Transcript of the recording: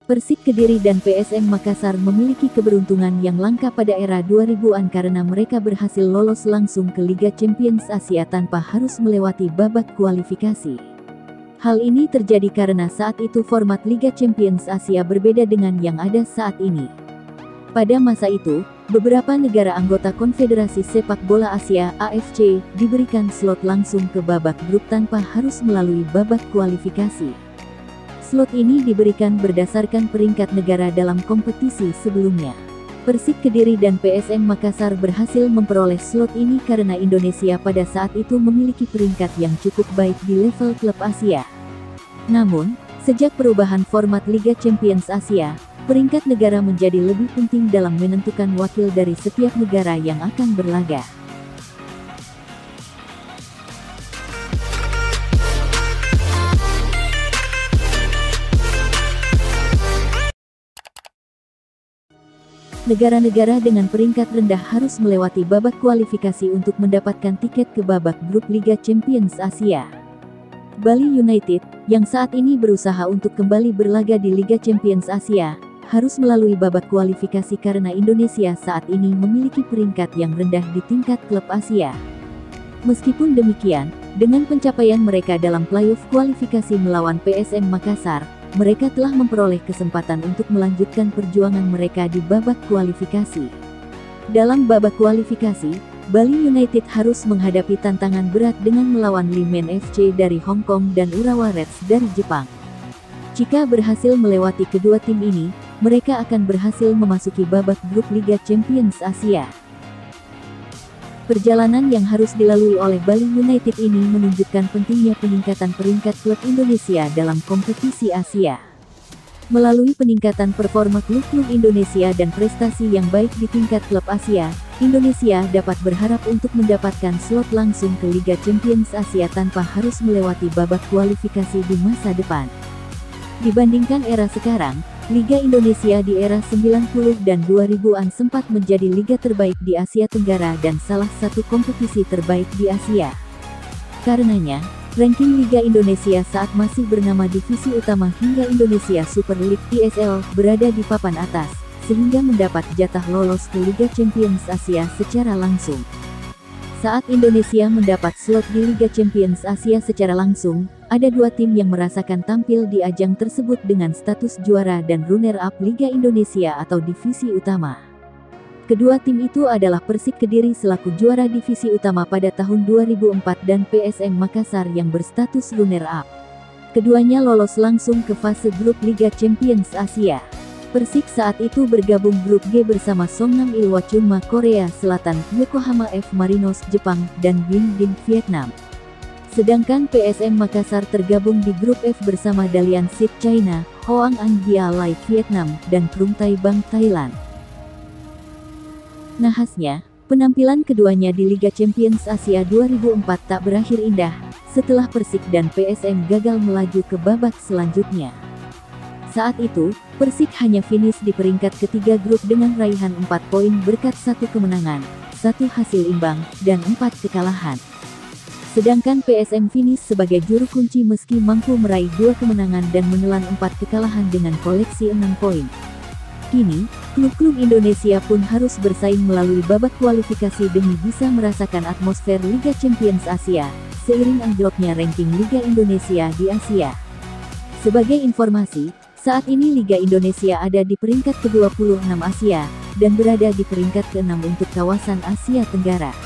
Persik Kediri dan PSM Makassar memiliki keberuntungan yang langka pada era 2000-an karena mereka berhasil lolos langsung ke Liga Champions Asia tanpa harus melewati babak kualifikasi. Hal ini terjadi karena saat itu format Liga Champions Asia berbeda dengan yang ada saat ini. Pada masa itu, beberapa negara anggota Konfederasi Sepak Bola Asia (AFC) diberikan slot langsung ke babak grup tanpa harus melalui babak kualifikasi. Slot ini diberikan berdasarkan peringkat negara dalam kompetisi sebelumnya. Persik Kediri dan PSM Makassar berhasil memperoleh slot ini karena Indonesia pada saat itu memiliki peringkat yang cukup baik di level klub Asia. Namun, sejak perubahan format Liga Champions Asia, peringkat negara menjadi lebih penting dalam menentukan wakil dari setiap negara yang akan berlaga. Negara-negara dengan peringkat rendah harus melewati babak kualifikasi untuk mendapatkan tiket ke babak grup Liga Champions Asia. Bali United, yang saat ini berusaha untuk kembali berlaga di Liga Champions Asia, harus melalui babak kualifikasi karena Indonesia saat ini memiliki peringkat yang rendah di tingkat klub Asia. Meskipun demikian, dengan pencapaian mereka dalam playoff kualifikasi melawan PSM Makassar, mereka telah memperoleh kesempatan untuk melanjutkan perjuangan mereka di babak kualifikasi. Dalam babak kualifikasi, Bali United harus menghadapi tantangan berat dengan melawan Limen FC dari Hong Kong dan Urawa Reds dari Jepang. Jika berhasil melewati kedua tim ini, mereka akan berhasil memasuki babak grup Liga Champions Asia. Perjalanan yang harus dilalui oleh Bali United ini menunjukkan pentingnya peningkatan peringkat klub Indonesia dalam kompetisi Asia. Melalui peningkatan performa klub-klub Indonesia dan prestasi yang baik di tingkat klub Asia, Indonesia dapat berharap untuk mendapatkan slot langsung ke Liga Champions Asia tanpa harus melewati babak kualifikasi di masa depan. Dibandingkan era sekarang, Liga Indonesia di era 90 dan 2000-an sempat menjadi liga terbaik di Asia Tenggara dan salah satu kompetisi terbaik di Asia. Karenanya, ranking Liga Indonesia saat masih bernama Divisi Utama hingga Indonesia Super League (ISL) berada di papan atas, sehingga mendapat jatah lolos ke Liga Champions Asia secara langsung. Saat Indonesia mendapat slot di Liga Champions Asia secara langsung, ada dua tim yang merasakan tampil di ajang tersebut dengan status juara dan runner-up Liga Indonesia atau Divisi Utama. Kedua tim itu adalah Persik Kediri selaku juara Divisi Utama pada tahun 2004 dan PSM Makassar yang berstatus runner-up. Keduanya lolos langsung ke fase grup Liga Champions Asia. Persik saat itu bergabung grup G bersama Songnam Ilwachunma Korea Selatan, Yokohama F Marinos Jepang, dan Binh Vietnam. Sedangkan PSM Makassar tergabung di grup F bersama Dalian Sit China, Hoang Anh Gia Lai Vietnam, dan Krungthai Bang Thailand. Nahasnya, penampilan keduanya di Liga Champions Asia 2004 tak berakhir indah, setelah Persik dan PSM gagal melaju ke babak selanjutnya. Saat itu, Persik hanya finish di peringkat ketiga grup dengan raihan 4 poin berkat 1 kemenangan, 1 hasil imbang, dan 4 kekalahan. Sedangkan PSM finish sebagai juru kunci meski mampu meraih 2 kemenangan dan menelan 4 kekalahan dengan koleksi 6 poin. Kini, klub-klub Indonesia pun harus bersaing melalui babak kualifikasi demi bisa merasakan atmosfer Liga Champions Asia, seiring anjloknya ranking Liga Indonesia di Asia. Sebagai informasi, saat ini Liga Indonesia ada di peringkat ke-26 Asia, dan berada di peringkat ke-6 untuk kawasan Asia Tenggara.